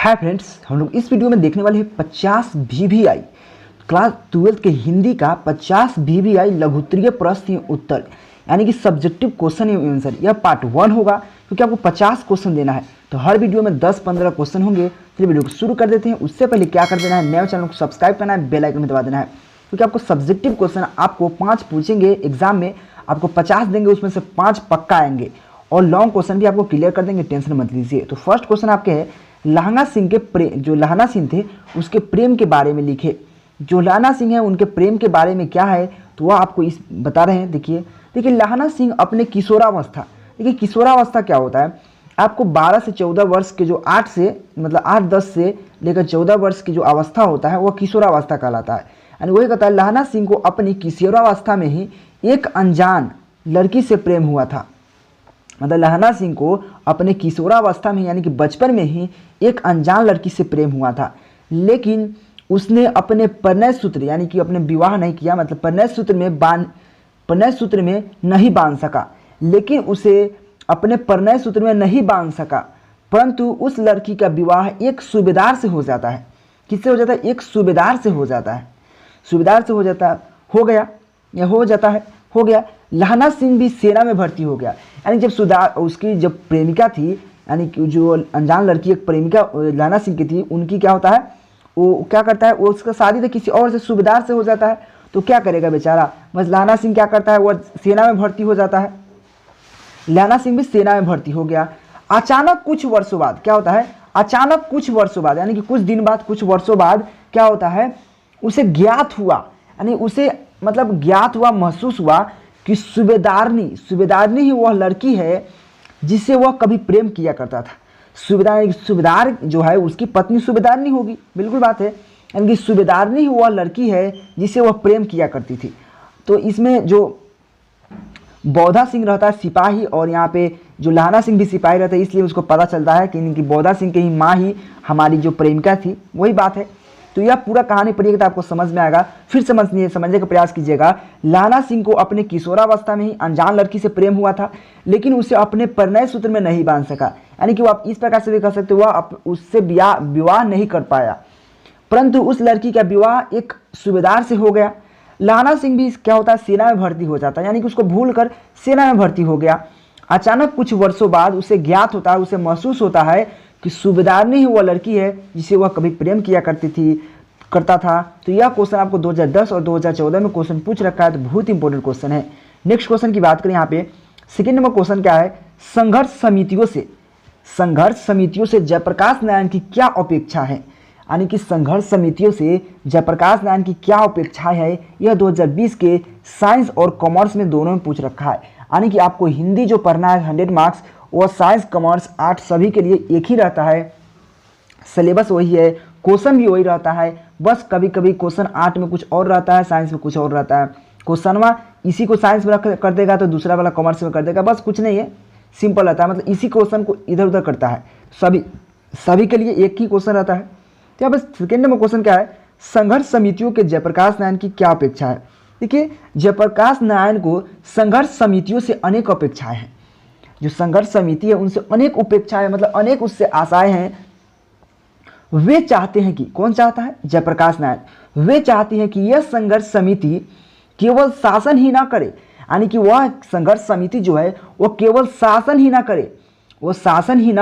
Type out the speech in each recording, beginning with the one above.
Hi friends, हम लोग इस वीडियो में देखने वाले हैं 50 VVI क्लास 12 के हिंदी का 50 VVI लघुत्तरीय प्रश्न एवं उत्तर यानी कि सब्जेक्टिव क्वेश्चन एवं आंसर। यह पार्ट 1 होगा क्योंकि आपको 50 क्वेश्चन देना है, तो हर वीडियो में 10-15 क्वेश्चन होंगे। चलिए वीडियो को शुरू कर देते हैं। उससे पहले क्या कर देना है, नए चैनल को सब्सक्राइब करना है, बेल आइकन में दबा देना है, क्योंकि आपको सब्जेक्टिव क्वेश्चन आपको 5 पूछेंगे एग्जाम में, आपको 50 देंगे, उसमें से 5 पक्का आएंगे और लॉन्ग क्वेश्चन भी आपको क्लियर कर देंगे, टेंशन मत लीजिए। तो फर्स्ट क्वेश्चन आपके है, लहंगा सिंह के प्रेम, जो लहंगा सिंह थे उसके प्रेम के बारे में लिखे। जो लहंगा सिंह है उनके प्रेम के बारे में क्या है, तो वह आपको इस बता रहे हैं। देखिए लहंगा सिंह अपने किशोरावस्था, देखिए किशोरावस्था क्या होता है, आपको 12 से 14 वर्ष के जो 8-10 से लेकर 14 वर्ष की जो अवस्था होता है वह किशोरावस्था कहलाता है। यानी वही कहता है, लहंगा सिंह को अपनी किशोरावस्था में ही एक अनजान लड़की से प्रेम हुआ था। मतलब लहंगा सिंह को अपने किशोरावस्था में यानी कि बचपन में ही एक अनजान लड़की से प्रेम हुआ था, लेकिन उसने अपने परिणय सूत्र यानी कि अपने विवाह नहीं किया, मतलब परिणय सूत्र में नहीं बांध सका, लेकिन उसे अपने परिणय सूत्र में नहीं बांध सका, परंतु उस लड़की का विवाह एक सूबेदार से हो जाता है। किससे हो जाता है? एक सूबेदार से हो जाता है। सूबेदार से हो गया। लहंगा सिंह भी सेना में भर्ती हो गया। यानी उसकी जब प्रेमिका थी, यानी कि जो अनजान लड़की एक प्रेमिका लहंगा सिंह की थी, उनकी क्या होता है, वो क्या करता है, वो उसका शादी तो किसी और से सूबेदार से हो जाता है, तो क्या करेगा बेचारा। बस लहंगा सिंह क्या करता है, वह सेना में भर्ती हो जाता है। लहंगा सिंह भी सेना में भर्ती हो गया। अचानक कुछ वर्षों बाद क्या होता है, अचानक कुछ वर्षों बाद यानी कि कुछ दिन बाद, कुछ वर्षों बाद क्या होता है, उसे ज्ञात हुआ, यानी उसे मतलब ज्ञात हुआ, महसूस हुआ कि सूबेदारनी ही वह लड़की है जिससे वह कभी प्रेम किया करता था। सूबेदार जो है उसकी पत्नी सूबेदारनी होगी, बिल्कुल बात है, यानी कि सूबेदारनी ही वह लड़की है जिससे वह प्रेम किया करती थी। तो इसमें जो बौधा सिंह रहता है सिपाही, और यहाँ पे जो लहंगा सिंह भी सिपाही रहता है, इसलिए उसको पता चलता है कि बौधा सिंह की ही माँ ही हमारी जो प्रेमिका थी, वही बात है। तो यह पूरा कहानी पढ़िएगा तो आपको समझ में आएगा। फिर समझने का प्रयास कीजिएगा। लहंगा सिंह को अपने किशोरावस्था में ही अनजान लड़की से प्रेम हुआ था, लेकिन उसे अपने परिणय सूत्र में नहीं बांध सका। यानी कि वो आप इस प्रकार से भी कह सकते हो, वह उससे विवाह नहीं कर पाया, परंतु उस लड़की का विवाह एक सूबेदार से हो गया। लहंगा सिंह भी क्या होता है, सेना में भर्ती हो जाता है, यानी कि उसको भूल कर सेना में भर्ती हो गया। अचानक कुछ वर्षों बाद उसे ज्ञात होता है, उसे महसूस होता है कि सूबेदारनी ही वह लड़की है जिसे वह कभी प्रेम किया करता था। तो यह क्वेश्चन आपको 2010 और 2014 में क्वेश्चन पूछ रखा है, तो बहुत इंपॉर्टेंट क्वेश्चन है। नेक्स्ट क्वेश्चन की बात करें, यहाँ पे सेकेंड नंबर क्वेश्चन क्या है, संघर्ष समितियों से जयप्रकाश नारायण की क्या अपेक्षा है। यानी कि संघर्ष समितियों से जयप्रकाश नारायण की क्या अपेक्षा है, यह 2020 के साइंस और कॉमर्स में दोनों में पूछ रखा है। यानी कि आपको हिंदी जो पढ़ना है 100 मार्क्स, और साइंस कॉमर्स आर्ट सभी के लिए एक ही रहता है, सिलेबस वही है, क्वेश्चन भी वही रहता है। बस कभी कभी क्वेश्चन आर्ट में कुछ और रहता है, साइंस में कुछ और रहता है। क्वेश्चनवा इसी को साइंस में कर देगा तो दूसरा वाला कॉमर्स में कर देगा, बस कुछ नहीं है, सिंपल रहता है। मतलब इसी क्वेश्चन को इधर उधर करता है, सभी के लिए एक ही क्वेश्चन रहता है। तो यहाँ पर सेकेंड नंबर क्वेश्चन क्या है, संघर्ष समितियों के जयप्रकाश नारायण की क्या अपेक्षा है। देखिए जयप्रकाश नारायण को संघर्ष समितियों से अनेक अपेक्षाएं हैं। जो संघर्ष समिति है उनसे अनेक अपेक्षाएं, मतलब अनेक उससे आशाएं हैं। वे चाहते हैं कि, कौन चाहता है, जयप्रकाश नारायण, वे चाहते हैं कि यह संघर्ष समिति केवल शासन ही ना करे, यानी कि वह संघर्ष समिति जो है वो केवल शासन ही ना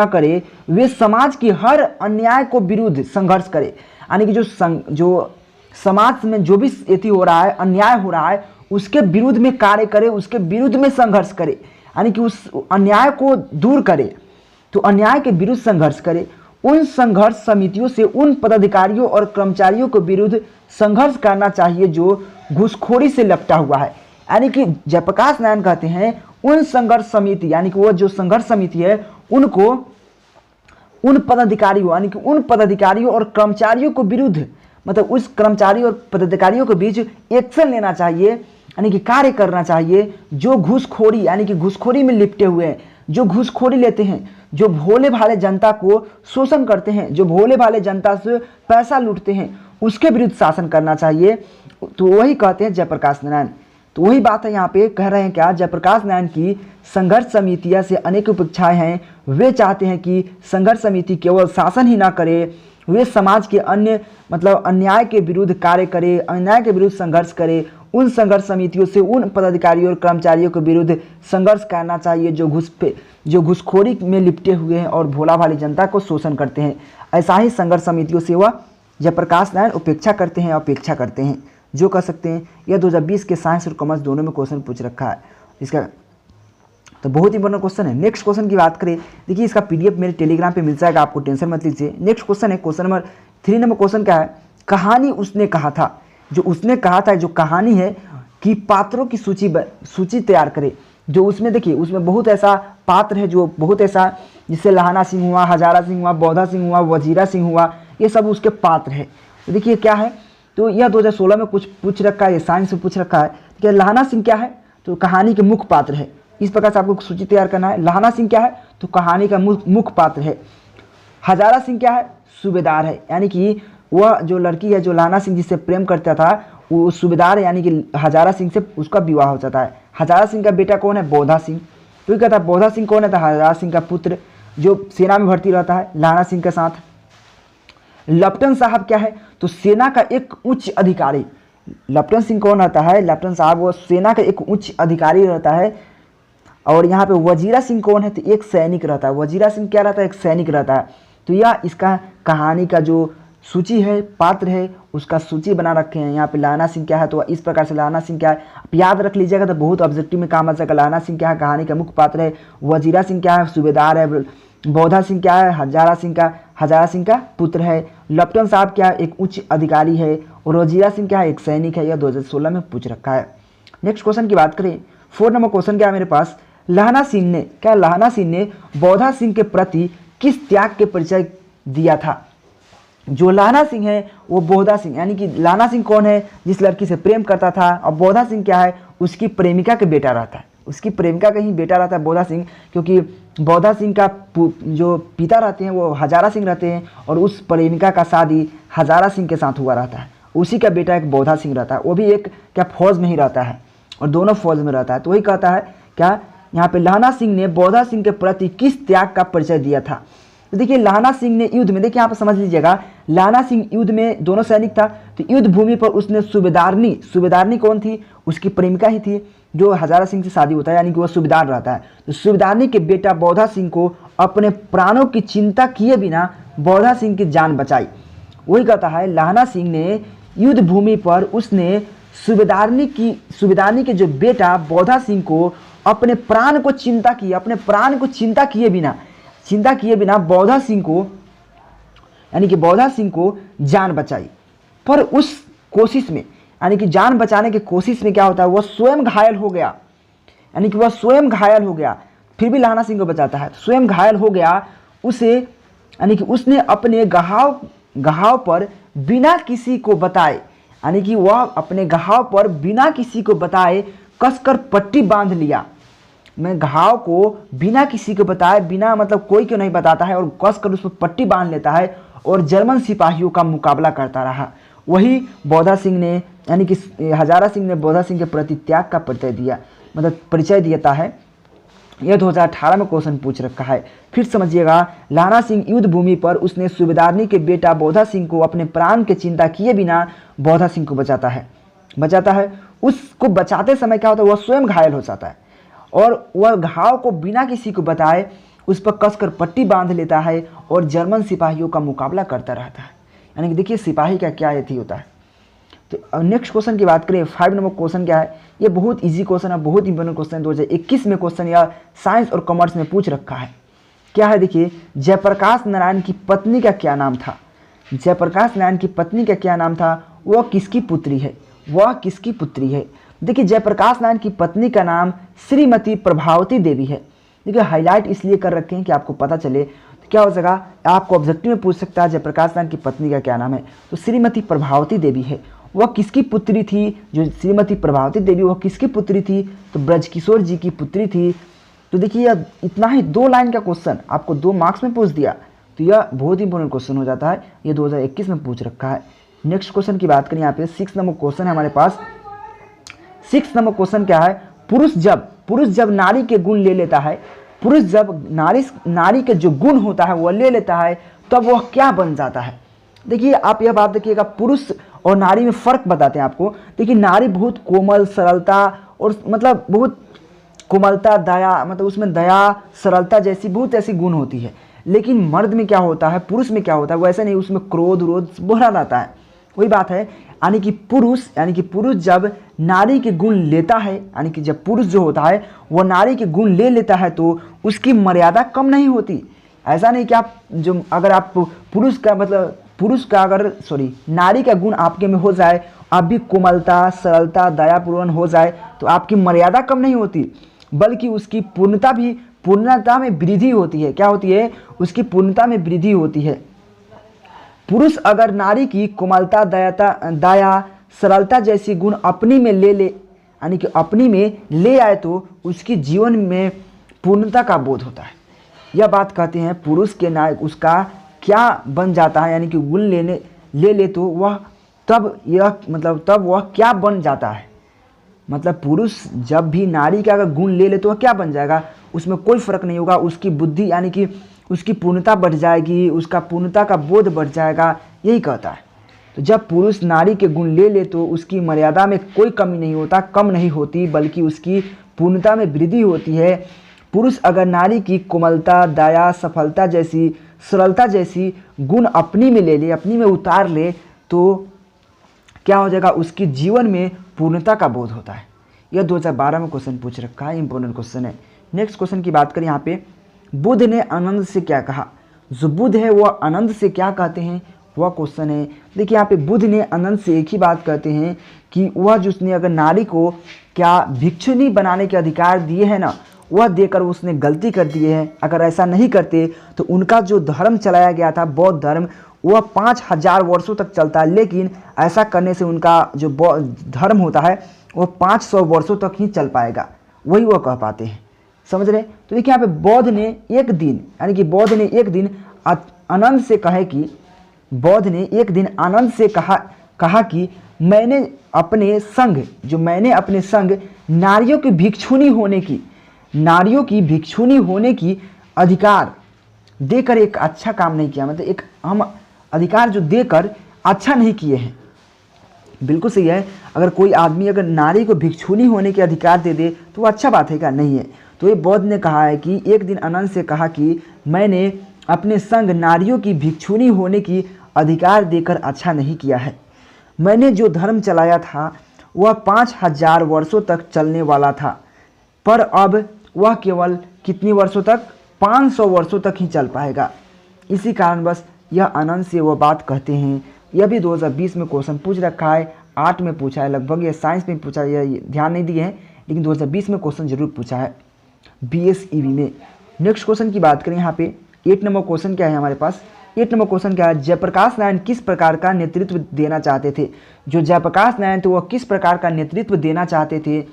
करे, वे समाज की हर अन्याय को विरुद्ध संघर्ष करे। यानी कि जो समाज में जो भी एथी हो रहा है, अन्याय हो रहा है, उसके विरुद्ध में कार्य करे, उसके विरुद्ध में संघर्ष करे, यानी कि उस अन्याय को दूर करे, तो अन्याय के विरुद्ध संघर्ष करे। उन संघर्ष समितियों से उन पदाधिकारियों और कर्मचारियों के विरुद्ध संघर्ष करना चाहिए जो घूसखोरी से लपटा हुआ है। यानी कि जयप्रकाश नारायण कहते हैं उन संघर्ष समिति, यानी कि वो जो संघर्ष समिति है उनको उन पदाधिकारियों, यानी कि उन पदाधिकारियों और कर्मचारियों को विरुद्ध, मतलब उस कर्मचारी और पदाधिकारियों के बीच एक्शन लेना चाहिए, यानी कि कार्य करना चाहिए, जो घूसखोरी यानी कि घूसखोरी में लिपटे हुए हैं, जो घूसखोरी लेते हैं, जो भोले भाले जनता को शोषण करते हैं, जो भोले भाले जनता से पैसा लूटते हैं, उसके विरुद्ध शासन करना चाहिए। तो वही कहते हैं जयप्रकाश नारायण। तो वही बात है, यहाँ पे कह रहे हैं क्या, जयप्रकाश नारायण की संघर्ष समितियाँ से अनेक अपेक्षाएं हैं। वे चाहते हैं कि संघर्ष समिति केवल शासन ही ना करे, वे समाज के अन्य मतलब अन्याय के विरुद्ध कार्य करे, अन्याय के विरुद्ध संघर्ष करे। उन संघर्ष समितियों से उन पदाधिकारियों और कर्मचारियों के विरुद्ध संघर्ष करना चाहिए जो घूसखोरी में लिपटे हुए हैं और भोला भाली जनता को शोषण करते हैं। ऐसा ही संघर्ष समितियों से वह जयप्रकाश नारायण अपेक्षा करते हैं जो कर सकते हैं। यह 2020 के साइंस और कॉमर्स दोनों में क्वेश्चन पूछ रखा है इसका, तो बहुत इंपॉर्टेंट क्वेश्चन है। नेक्स्ट क्वेश्चन की बात करें, देखिए इसका पीडीएफ मेरे टेलीग्राम पे मिल जाएगा, आपको टेंशन मत लीजिए। नेक्स्ट क्वेश्चन है क्वेश्चन नंबर 3 नंबर क्वेश्चन क्या है, कहानी उसने कहा था। जो उसने कहा था, जो कहानी है कि पात्रों की सूची तैयार करे। जो उसमें देखिए उसमें बहुत ऐसा पात्र है जो बहुत ऐसा, जिससे लहाना सिंह हुआ, हजारा सिंह हुआ, बौधा सिंह हुआ, वजीरा सिंह हुआ, ये सब उसके पात्र है। तो देखिए क्या है, तो यह 2016 में कुछ पूछ रखा है, ये साइंस में पूछ रखा है कि लहाना सिंह क्या है, तो कहानी के मुख्य पात्र है। इस प्रकार से आपको सूची तैयार करना है। लहाना सिंह क्या है, तो कहानी का मुख्य पात्र है। हजारा सिंह क्या है, सूबेदार है, यानी कि वह जो लड़की है जो लहाना सिंह जिससे प्रेम करता था वो सूबेदार, यानी कि हजारा सिंह से उसका विवाह हो जाता है। हजारा सिंह का बेटा कौन है, बौधा सिंह। तो कहता है बौधा सिंह कौन है, तो हजारा सिंह का पुत्र जो सेना में भर्ती रहता है लहाना सिंह के साथ। लेफ्टिनेंट साहब क्या है, तो सेना का एक उच्च अधिकारी। लेफ्टिनेंट सिंह कौन रहता है, लेफ्टिनेंट साहब वो सेना का एक उच्च अधिकारी रहता है। और यहाँ पे वजीरा सिंह कौन है, तो एक सैनिक रहता है। वजीरा सिंह क्या रहता है, एक सैनिक रहता है। तो यह इसका कहानी का जो सूची है, पात्र है, उसका सूची बना रखे हैं। यहाँ पे लहाना सिंह क्या है, तो इस प्रकार से लहाना सिंह क्या है आप याद रख लीजिएगा, तो बहुत ऑब्जेक्टिव में काम आ जाएगा। लहाना सिंह क्या है, कहानी का मुख्य पात्र है। वजीरा सिंह क्या है, सूबेदार है। बौधा सिंह क्या है, हजारा सिंह का पुत्र है। लेफ्टिनेंट साहब क्या है, एक उच्च अधिकारी है। और वजीरा सिंह क्या है, एक सैनिक है। यह 2016 में पूछ रखा है। नेक्स्ट क्वेश्चन की बात करें, 4 नंबर क्वेश्चन क्या है मेरे पास, लहाना सिंह ने बौधा सिंह के प्रति किस त्याग के परिचय दिया था। जो लहाना सिंह है वो बौधा सिंह, यानी कि लहाना सिंह कौन है, जिस लड़की से प्रेम करता था, और बौधा सिंह क्या है, उसकी प्रेमिका के बेटा रहता है। उसकी प्रेमिका का ही बेटा रहता है बौधा सिंह, क्योंकि बौधा सिंह का जो पिता रहते हैं वो हजारा सिंह रहते हैं, और उस प्रेमिका का शादी हजारा सिंह के साथ हुआ रहता है। उसी का बेटा एक बौधा सिंह रहता है, वो भी एक क्या फौज में ही रहता है, और दोनों फौज में रहता है। तो वही कहता है क्या, यहाँ पे लहाना सिंह ने बौधा सिंह के प्रति किस त्याग का परिचय दिया था। तो देखिए लहाना सिंह ने युद्ध में, देखिए यहाँ पर समझ लीजिएगा, लहाना सिंह युद्ध में दोनों सैनिक था, तो युद्ध भूमि पर उसने सूबेदारनी कौन थी, उसकी प्रेमिका ही थी, जो हजारा सिंह से शादी होता है, यानी कि वह सूबेदार रहता है। तो सूबेदारनी के बेटा बौधा सिंह को अपने प्राणों की चिंता किए बिना बौधा सिंह की जान बचाई। वही कहता है लहाना सिंह ने युद्ध भूमि पर उसने सूबेदारनी के जो बेटा बौधा सिंह को अपने प्राण को चिंता किए बिना बौधा सिंह को, यानी कि बौधा सिंह को जान बचाई। पर उस कोशिश में, यानी कि जान बचाने की कोशिश में क्या होता है, वह स्वयं घायल हो गया, यानी कि वह स्वयं घायल हो गया, फिर भी लहाना सिंह को बचाता है। स्वयं घायल हो गया उसे, यानी कि उसने अपने घाव पर बिना किसी को बताए, यानी कि वह अपने घाव पर बिना किसी को बताए कसकर पट्टी बांध लिया। मैं घाव को बिना किसी को बताए, बिना मतलब कोई क्यों नहीं बताता है, और कसकर उस पर पट्टी बांध लेता है और जर्मन सिपाहियों का मुकाबला करता रहा। वही बौधा सिंह ने, यानी कि हजारा सिंह ने बौधा सिंह के प्रति त्याग का परिचय देता है। यह 2018 में क्वेश्चन पूछ रखा है। फिर समझिएगा, लहाना सिंह युद्ध भूमि पर उसने सूबेदारनी के बेटा बौधा सिंह को अपने प्राण की चिंता किए बिना बौधा सिंह को बचाता है। उसको बचाते समय क्या होता है, वह स्वयं घायल हो जाता है, और वह घाव को बिना किसी को बताए उस पर कसकर पट्टी बांध लेता है और जर्मन सिपाहियों का मुकाबला करता रहता है। यानी कि देखिए सिपाही का क्या यथी होता है। तो नेक्स्ट क्वेश्चन की बात करें, 5 नंबर क्वेश्चन क्या है, ये बहुत इजी क्वेश्चन है, बहुत इंपॉर्टेंट क्वेश्चन है। 2021 में क्वेश्चन या साइंस और कॉमर्स में पूछ रखा है। क्या है देखिए, जयप्रकाश नारायण की पत्नी का क्या नाम था। जयप्रकाश नारायण की पत्नी का क्या नाम था, वह किसकी पुत्री है। देखिए जयप्रकाश नारायण की पत्नी का नाम श्रीमती प्रभावती देवी है। देखिए हाईलाइट इसलिए कर रखे हैं कि आपको पता चले, तो क्या हो सका, आपको ऑब्जेक्टिव में पूछ सकता है जयप्रकाश नारायण की पत्नी का क्या नाम है, तो श्रीमती प्रभावती देवी है। वह किसकी पुत्री थी, जो श्रीमती प्रभावती देवी वह किसकी पुत्री थी, तो ब्रजकिशोर जी की पुत्री थी। तो देखिए यह इतना ही 2 लाइन का क्वेश्चन आपको 2 मार्क्स में पूछ दिया, तो यह बहुत इंपॉर्टेंट क्वेश्चन हो जाता है। यह 2021 में पूछ रखा है। नेक्स्ट क्वेश्चन की बात करें, यहाँ पे 6 नंबर क्वेश्चन है हमारे पास। 6 नंबर क्वेश्चन क्या है, पुरुष जब नारी के गुण ले लेता है, पुरुष जब नारी के जो गुण होता है वह ले लेता है, तब वह क्या बन जाता है। देखिए आप यह बात देखिएगा, पुरुष और नारी में फ़र्क बताते हैं आपको। देखिए नारी बहुत कोमल, सरलता और मतलब बहुत कोमलता, दया, मतलब उसमें दया, सरलता जैसी बहुत ऐसी गुण होती है। लेकिन मर्द में क्या होता है, पुरुष में क्या होता है, वैसे नहीं, उसमें क्रोध रोध भरा रहता है। वही बात है, यानी कि पुरुष जब नारी के गुण लेता है, यानी कि जब पुरुष जो होता है वह नारी के गुण ले लेता है तो उसकी मर्यादा कम नहीं होती। ऐसा नहीं कि आप जो अगर आप नारी का गुण आपके में हो जाए, आप भी कोमलता, सरलता, दयापूर्ण हो जाए तो आपकी मर्यादा कम नहीं होती, बल्कि उसकी पूर्णता में वृद्धि होती है। क्या होती है, उसकी पूर्णता में वृद्धि होती है। पुरुष अगर नारी की कोमलता, दया, सरलता जैसी गुण अपनी में ले यानी कि अपनी में ले आए तो उसकी जीवन में पूर्णता का बोध होता है। यह बात कहते हैं पुरुष के नायक उसका क्या बन जाता है, यानी कि गुण ले ले तो वह तब वह क्या बन जाता है। मतलब पुरुष जब भी नारी का अगर गुण ले ले तो वह क्या बन जाएगा, उसमें कोई फर्क नहीं होगा। उसकी बुद्धि यानी कि उसकी पूर्णता बढ़ जाएगी, उसका पूर्णता का बोध बढ़ जाएगा, यही कहता है। तो जब पुरुष नारी के गुण ले ले तो उसकी मर्यादा में कोई कमी नहीं होता, कम नहीं होती, बल्कि उसकी पूर्णता में वृद्धि होती है। पुरुष अगर नारी की कोमलता, दया, सफलता जैसी, सरलता जैसी गुण अपनी में ले ले, अपनी में उतार ले तो क्या हो जाएगा, उसकी जीवन में पूर्णता का बोध होता है। यह 2012 में क्वेश्चन पूछ रखा है, इंपॉर्टेंट क्वेश्चन है। नेक्स्ट क्वेश्चन की बात करें यहाँ पे, बुद्ध ने आनंद से क्या कहा। जो बुद्ध है वह आनंद से क्या कहते हैं, वह क्वेश्चन है। देखिए यहाँ पे बुद्ध ने आनंद से एक ही बात कहते हैं कि वह जिसने अगर नारी को क्या भिक्षुनी बनाने के अधिकार दिए हैं ना, वह देकर उसने गलती कर दी है। अगर ऐसा नहीं करते तो उनका जो धर्म चलाया गया था, बौद्ध धर्म, वह 5000 वर्षों तक चलता है। लेकिन ऐसा करने से उनका जो धर्म होता है वह 500 वर्षों तक ही चल पाएगा, वही वह कह पाते हैं। समझ रहे। तो देखिए यहाँ पे बौद्ध ने एक दिन आनंद से कहे कि बौद्ध ने एक दिन आनंद से कहा कि मैंने अपने संग नारियों की भिक्षुनी होने की अधिकार देकर एक अच्छा काम नहीं किया। मतलब एक हम अधिकार जो देकर अच्छा नहीं किए हैं। बिल्कुल सही है, अगर कोई आदमी अगर नारी को भिक्षुनी होने के अधिकार दे दे तो वो अच्छा बात है क्या, नहीं है। तो ये बौद्ध ने कहा है कि एक दिन आनंद से कहा कि मैंने अपने संग नारियों की भिक्षुनी होने की अधिकार देकर अच्छा नहीं किया है। मैंने जो धर्म चलाया था वह 5000 वर्षों तक चलने वाला था, पर अब वह केवल कितनी वर्षों तक, 500 वर्षों तक ही चल पाएगा। इसी कारण बस यह आनंद से वह बात कहते हैं। यह भी 2020 में क्वेश्चन पूछ रखा है, 8 में पूछा है लगभग, यह साइंस में पूछा है, यह ध्यान नहीं दिए हैं, लेकिन 2020 में क्वेश्चन जरूर पूछा है BSEB में। नेक्स्ट क्वेश्चन की बात करें यहाँ पे 8 नंबर क्वेश्चन क्या है हमारे पास। 8 नंबर क्वेश्चन क्या है, जयप्रकाश नारायण किस प्रकार का नेतृत्व देना चाहते थे। जो जयप्रकाश नारायण थे वह किस प्रकार का नेतृत्व देना चाहते थे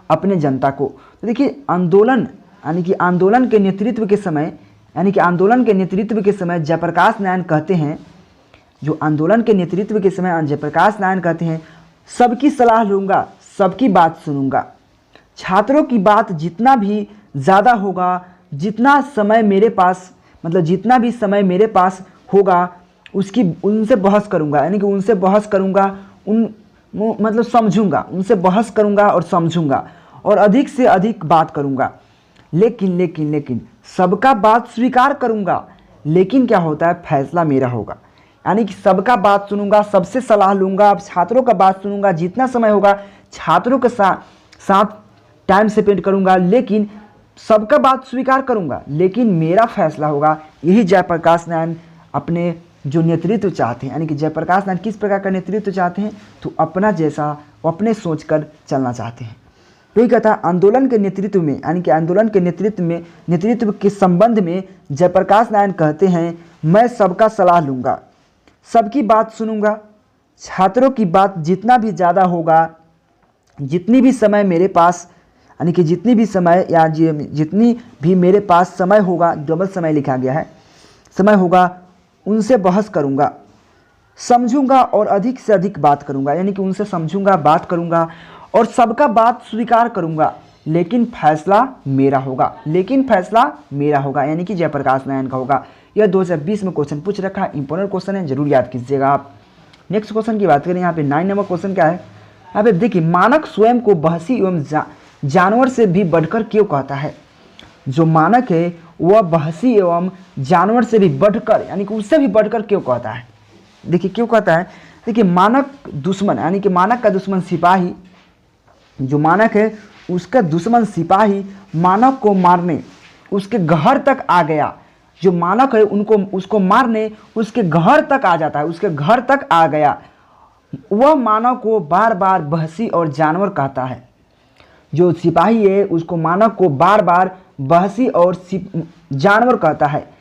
अपने जनता को। तो देखिए आंदोलन के नेतृत्व के समय जयप्रकाश नारायण कहते हैं, जो आंदोलन के नेतृत्व के समय जयप्रकाश नारायण कहते हैं, सबकी सलाह लूँगा, सबकी बात सुनूंगा, छात्रों की बात जितना भी ज़्यादा होगा, जितना भी समय मेरे पास होगा उनसे बहस करूंगा, यानी कि उनसे बहस करूंगा, समझूंगा, उनसे बहस करूंगा और समझूंगा और अधिक से अधिक बात करूंगा। लेकिन सबका बात स्वीकार करूंगा, लेकिन क्या होता है, फैसला मेरा होगा। यानी कि सबका बात सुनूंगा, सबसे सलाह लूंगा, छात्रों का बात सुनूंगा, जितना समय होगा छात्रों के साथ टाइम स्पेंड करूंगा, लेकिन सबका बात स्वीकार करूंगा, लेकिन मेरा फैसला होगा। यही जयप्रकाश नारायण अपने जो नेतृत्व चाहते हैं, यानी कि जयप्रकाश नारायण किस प्रकार का नेतृत्व चाहते हैं, तो अपना जैसा वो अपने सोचकर चलना चाहते हैं। तो ये कहता है आंदोलन के नेतृत्व में, यानी कि आंदोलन के नेतृत्व के संबंध में जयप्रकाश नारायण कहते हैं, मैं सबका सलाह लूँगा, सबकी बात सुनूंगा, छात्रों की बात जितना भी ज़्यादा होगा, जितनी भी समय मेरे पास, यानी कि जितनी भी मेरे पास समय होगा, डबल समय लिखा गया है, समय होगा, उनसे बहस करूंगा, समझूंगा और अधिक से अधिक बात करूंगा। यानी कि उनसे समझूंगा, बात करूंगा और सबका बात स्वीकार करूंगा, लेकिन फैसला मेरा होगा, लेकिन फैसला मेरा होगा, यानी कि जयप्रकाश नारायण का होगा। यह 2020 में क्वेश्चन पूछ रखा है, इंपॉर्टेंट क्वेश्चन है, जरूर याद कीजिएगा आप। नेक्स्ट क्वेश्चन की बात करें, यहाँ पे 9 नंबर क्वेश्चन क्या है, यहाँ पे देखिए, मानक स्वयं को बहसी एवं जानवर से भी बढ़कर क्यों कहता है। जो मानक है वह बहसी एवं जानवर से भी बढ़कर, यानी कि उससे भी बढ़कर क्यों कहता है। देखिए क्यों कहता है, देखिए मानक दुश्मन, यानी कि मानक का दुश्मन सिपाही, जो मानक है उसका दुश्मन सिपाही मानव को मारने उसके घर तक आ गया। जो मानक है उसको मारने उसके घर तक आ जाता है, उसके घर तक आ गया। वह मानव को बार बार बहसी और जानवर कहता है। जो सिपाही है उसको मानव को बार बार बहसी और जानवर कहता है।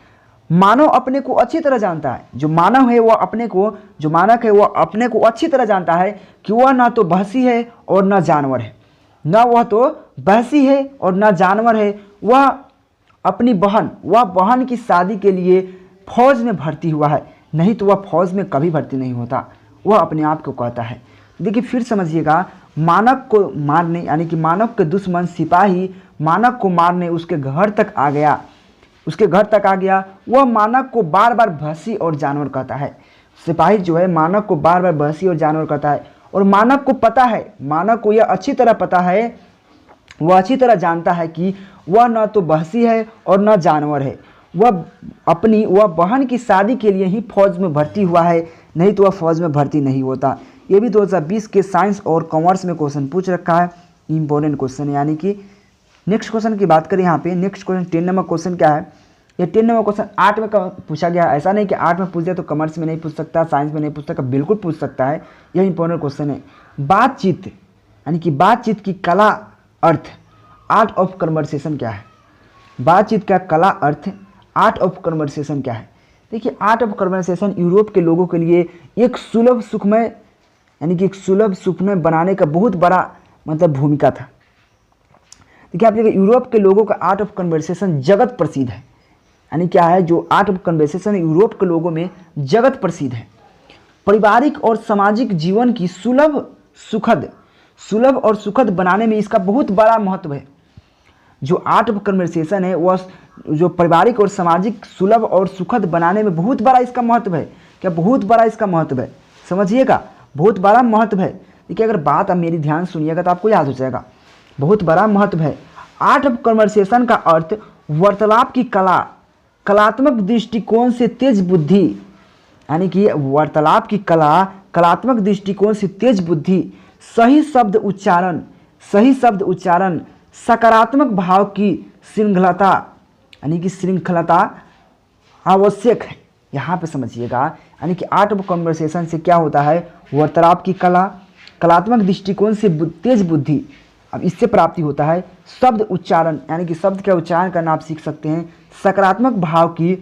मानव अपने को अच्छी तरह जानता है, जो मानव है वह अपने को, जो मानक है वह अपने को अच्छी तरह जानता है कि वह ना तो बहसी है और ना जानवर है, ना वह तो बहसी है और ना जानवर है। वह अपनी बहन की शादी के लिए फौज में भर्ती हुआ है, नहीं तो वह फौज में कभी भर्ती नहीं होता, वह अपने आप को कहता है। देखिए फिर समझिएगा, मानव को मारने, यानी कि मानव के दुश्मन सिपाही मानव को मारने उसके घर तक आ गया, उसके घर तक आ गया। वह मानव को बार बार बहसी और जानवर कहता है। सिपाही जो है मानव को बार बार बहसी और जानवर कहता है, और मानव को पता है, मानव को यह अच्छी तरह पता है, वह अच्छी तरह जानता है कि वह न तो बहसी है और न जानवर है। वह बहन की शादी के लिए ही फौज में भर्ती हुआ है, नहीं तो वह फौज में भर्ती नहीं होता। ये भी 2020 के साइंस और कॉमर्स में क्वेश्चन पूछ रखा है, इंपॉर्टेंट क्वेश्चन है। यानी कि नेक्स्ट क्वेश्चन की बात करें, यहाँ पे नेक्स्ट क्वेश्चन 10 नंबर क्वेश्चन क्या है, ये 10 नंबर क्वेश्चन 8 में पूछा गया। ऐसा नहीं कि 8 में पूछ दिया तो कॉमर्स में नहीं पूछ सकता, साइंस में नहीं पूछ सकता, बिल्कुल पूछ सकता है। यह इंपॉर्टेंट क्वेश्चन है। बातचीत, यानी कि बातचीत की कला अर्थ, आर्ट ऑफ कन्वर्सेशन क्या है। बातचीत का कला अर्थ, आर्ट ऑफ कन्वर्सेशन क्या है। देखिए आर्ट ऑफ कन्वर्सेशन यूरोप के लोगों के लिए एक सुलभ सुखमय, यानी कि एक सुलभ सुखमय बनाने का बहुत बड़ा मतलब भूमिका था। देखिए आप देखिए, यूरोप के लोगों का आर्ट ऑफ कन्वर्सेशन जगत प्रसिद्ध है। यानी क्या है, जो आर्ट ऑफ कन्वर्सेशन यूरोप के लोगों में जगत प्रसिद्ध है। पारिवारिक और सामाजिक जीवन की सुलभ और सुखद बनाने में इसका बहुत बड़ा महत्व है। जो आर्ट ऑफ कन्वर्सेशन है वह जो पारिवारिक और सामाजिक सुलभ और सुखद बनाने में बहुत बड़ा इसका महत्व है। क्या बहुत बड़ा इसका महत्व है, समझिएगा, बहुत बड़ा महत्व है। देखिए अगर बात आप मेरी ध्यान सुनिएगा तो आपको याद हो जाएगा, बहुत बड़ा महत्व है। आर्ट ऑफ कन्वर्सेशन का अर्थ वार्तालाप की कला, कलात्मक दृष्टिकोण से तेज बुद्धि, यानी कि वार्तालाप की कला, कलात्मक दृष्टिकोण से तेज बुद्धि, सही शब्द उच्चारण, सकारात्मक भाव की श्रृंखलता, यानी कि श्रृंखलता आवश्यक है। यहाँ पे समझिएगा, यानी कि आर्ट ऑफ कन्वर्सेशन से क्या होता है, वार्तालाप की कला, कलात्मक दृष्टिकोण से तेज बुद्धि, अब इससे प्राप्ति होता है शब्द उच्चारण, यानी कि शब्द का उच्चारण करना आप सीख सकते हैं, सकारात्मक भाव की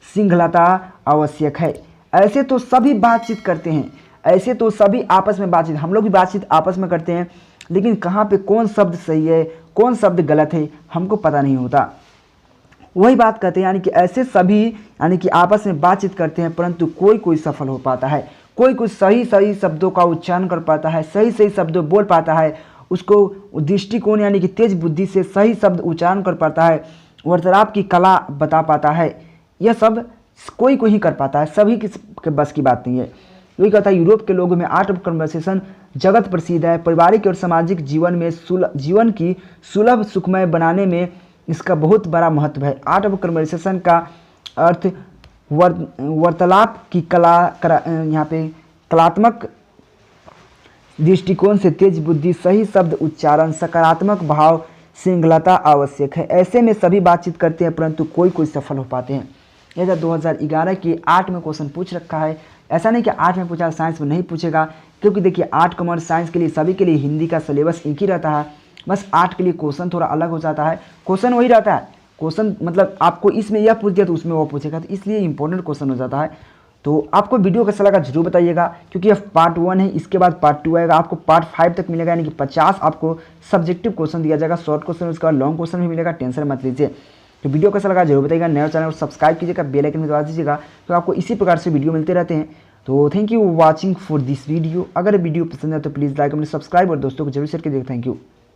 श्रृंखलता आवश्यक है। ऐसे तो सभी बातचीत करते हैं, ऐसे तो सभी आपस में बातचीत, हम लोग भी बातचीत आपस में करते हैं, लेकिन कहाँ पे कौन शब्द सही है कौन शब्द गलत है हमको पता नहीं होता। वही बात कहते हैं, यानी कि ऐसे सभी, यानी कि आपस में बातचीत करते हैं, परंतु कोई सफल हो पाता है, कोई सही शब्दों का उच्चारण कर पाता है, सही शब्दों बोल पाता है, उसको दृष्टिकोण यानी कि तेज बुद्धि से सही शब्द उच्चारण कर पाता है, वार्तालाप की कला बता पाता है। यह सब कोई ही कर पाता है, सभी के बस की बात नहीं है। वही कहता है यूरोप के लोगों में आर्ट ऑफ कन्वर्सेशन जगत प्रसिद्ध है। पारिवारिक और सामाजिक जीवन की सुलभ सुखमय बनाने में इसका बहुत बड़ा महत्व है। आर्ट ऑफ कन्वर्सेशन का अर्थ वार्तालाप की कला, यहाँ पे कलात्मक दृष्टिकोण से तेज बुद्धि, सही शब्द उच्चारण, सकारात्मक भाव श्रृंखलता आवश्यक है। ऐसे में सभी बातचीत करते हैं, परंतु कोई सफल हो पाते हैं। यह 2011 की 8 में क्वेश्चन पूछ रखा है। ऐसा नहीं कि 8 में पूछा साइंस में नहीं पूछेगा, क्योंकि देखिए आर्ट कॉमर्स साइंस के लिए सभी के लिए हिंदी का सिलेबस एक ही रहता है, बस आर्ट के लिए क्वेश्चन थोड़ा अलग हो जाता है। क्वेश्चन वही रहता है, क्वेश्चन मतलब आपको इसमें यह पूछ दिया तो उसमें वो पूछेगा, तो इसलिए इंपॉर्टेंट क्वेश्चन हो जाता है। तो आपको वीडियो कैसा लगा जरूर बताइएगा, क्योंकि यह पार्ट 1 है, इसके बाद पार्ट 2 आएगा, आपको पार्ट 5 तक मिलेगा, यानी कि 50 आपको सब्जेक्टिव क्वेश्चन दिया जाएगा, शॉर्ट क्वेश्चन, उसके बाद लॉन्ग क्वेश्चन भी मिलेगा, टेंशन मत लीजिए। तो वीडियो कैसा लगा जरूर बताइएगा, नया चैनल को सब्सक्राइब कीजिएगा, बेल आइकन में दबा दीजिएगा, तो आपको इसी प्रकार से वीडियो मिलते रहते हैं। तो तो thank you watching for this video. अगर वीडियो पसंद है तो प्लीज़ लाइक, कमेंट, सब्सक्राइब और दोस्तों को जरूर शेयर कीजिएगा। Thank you.